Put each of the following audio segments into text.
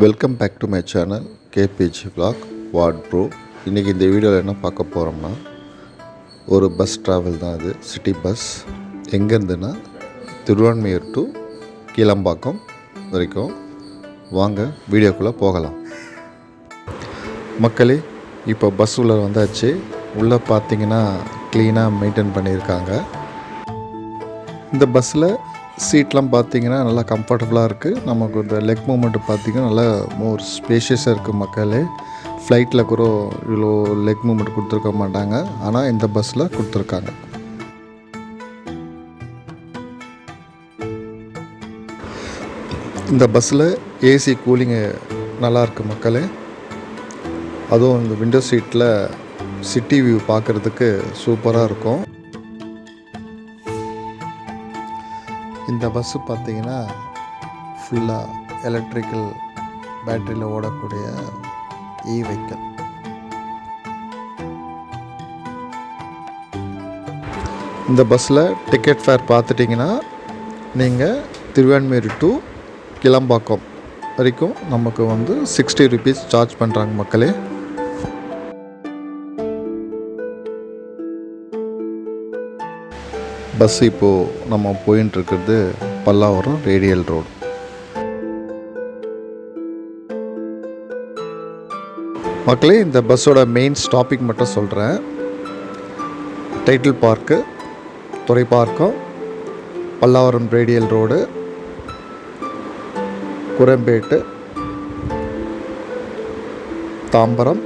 Welcome back to my channel KBG vlog வார்ட் bro. இன்றைக்கி இந்த வீடியோவில் என்ன பார்க்க போகிறோம்னா, ஒரு பஸ் ட்ராவல் தான். இது சிட்டி பஸ். எங்கேருந்துன்னா திருவான்மியூர் டு கீழம்பாக்கம் வரைக்கும். வாங்க வீடியோக்குள்ளே போகலாம். மக்களே, இப்போ பஸ் உள்ளே வந்தாச்சு. உள்ளே பார்த்தீங்கன்னா க்ளீனாக மெயின்டைன் பண்ணியிருக்காங்க. இந்த பஸ்ஸில் சீட்லாம் பார்த்திங்கன்னா நல்லா கம்ஃபர்டபுளாக இருக்குது. நமக்கு இந்த லெக் மூமெண்ட்டு பார்த்திங்கன்னா நல்லா மோர் ஸ்பேஷியஸாக இருக்குது. மக்களே, ஃப்ளைட்டில் கூட இவ்வளோ லெக் மூமெண்ட் கொடுத்துருக்க மாட்டாங்க, ஆனால் இந்த பஸ்ஸில் கொடுத்துருக்காங்க. இந்த பஸ்ஸில் ஏசி கூலிங்கு நல்லாயிருக்கு மக்களே. அதுவும் இந்த விண்டோ சீட்டில் சிட்டி வியூ பார்க்குறதுக்கு சூப்பராக இருக்கும். இந்த பஸ்ஸு பார்த்திங்கன்னா ஃபுல்லாக எலக்ட்ரிக்கல் பேட்டரியில் ஓடக்கூடிய வெஹிக்கிள். இந்த பஸ்ஸில் டிக்கெட் ஃபேர் பார்த்துட்டிங்கன்னா நீங்கள் திருவான்மியூர் டு கிளம்பாக்கம் வரைக்கும் நமக்கு வந்து 60 rupees சார்ஜ் பண்ணுறாங்க மக்களே. பஸ் இப்போது நம்ம போயின்ட்டுருக்கிறது பல்லாவரம் ரேடியல் ரோடு. மக்களே, இந்த பஸ்ஸோட மெயின் ஸ்டாப்பிங் மட்டும் சொல்கிறேன். Tidel park, Thoraipakkam, Pallavaram radial road, Chromepet, Tambaram,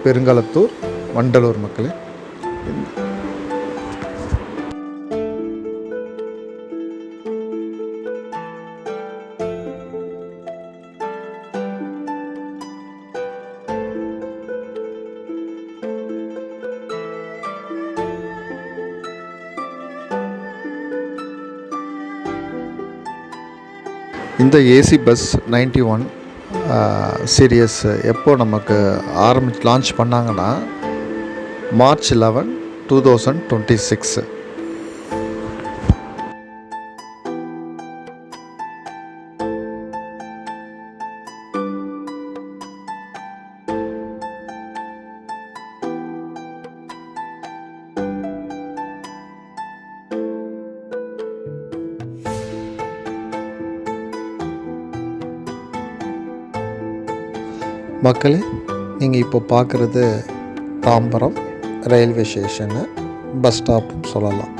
Perungalathur, Vandalur. மக்களே, இந்த ஏசி பஸ் 91 சீரியஸ் எப்போ நமக்கு லான்ச் பண்ணாங்கன்னா March 11, 2026. மக்களே, நீங்கள் இப்போ பார்க்குறது தாம்பரம் ரயில்வே ஸ்டேஷனு, பஸ் ஸ்டாப்னு சொல்லலாம்.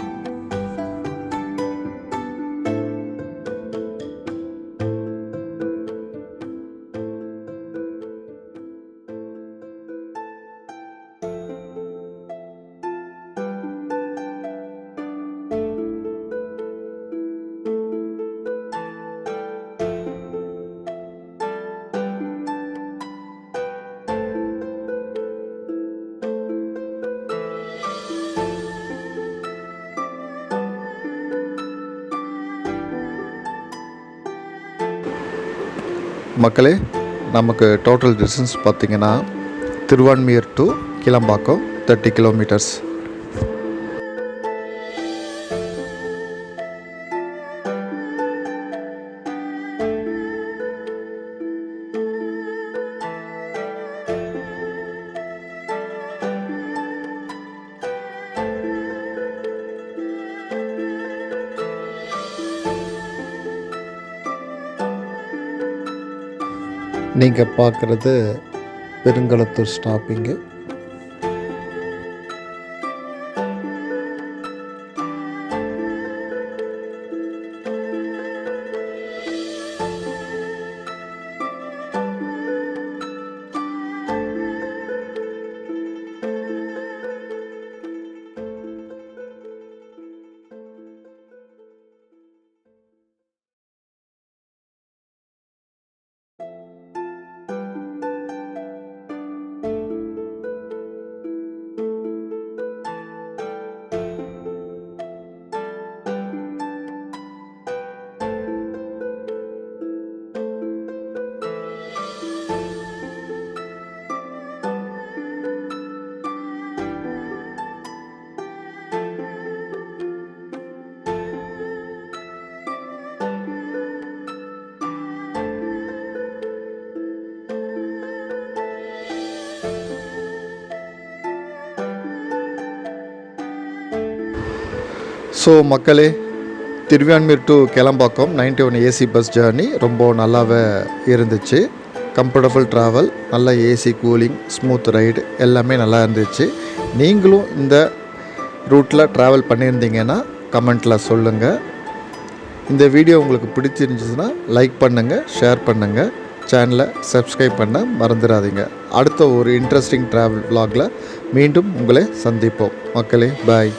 மக்களே, நமக்கு டோட்டல் டிஸ்டன்ஸ் பார்த்திங்கன்னா திருவான்மியூர் டு கிளம்பாக்கம் 30 kilometers. நீங்கள் பார்க்குறது பெருங்களத்தூர் ஸ்டாப்பிங்கு. ஸோ மக்களே, Thiruvanmiyur to Kelambakkam 91 AC bus journey ரொம்ப நல்லாவே இருந்துச்சு. கம்ஃபர்டபுள் ட்ராவல், நல்ல ஏசி கூலிங், ஸ்மூத் ரைடு எல்லாமே நல்லா இருந்துச்சு. நீங்களும் இந்த ரூட்டில் ட்ராவல் பண்ணியிருந்தீங்கன்னா கமெண்ட்டில் சொல்லுங்கள். இந்த வீடியோ உங்களுக்கு பிடிச்சிருந்துச்சுன்னா லைக் பண்ணுங்கள், ஷேர் பண்ணுங்கள், சேனலை சப்ஸ்கிரைப் பண்ண மறந்துடாதீங்க. அடுத்த ஒரு இன்ட்ரெஸ்டிங் ட்ராவல் vlogல மீண்டும் உங்களை சந்திப்போம் மக்களே. பாய்.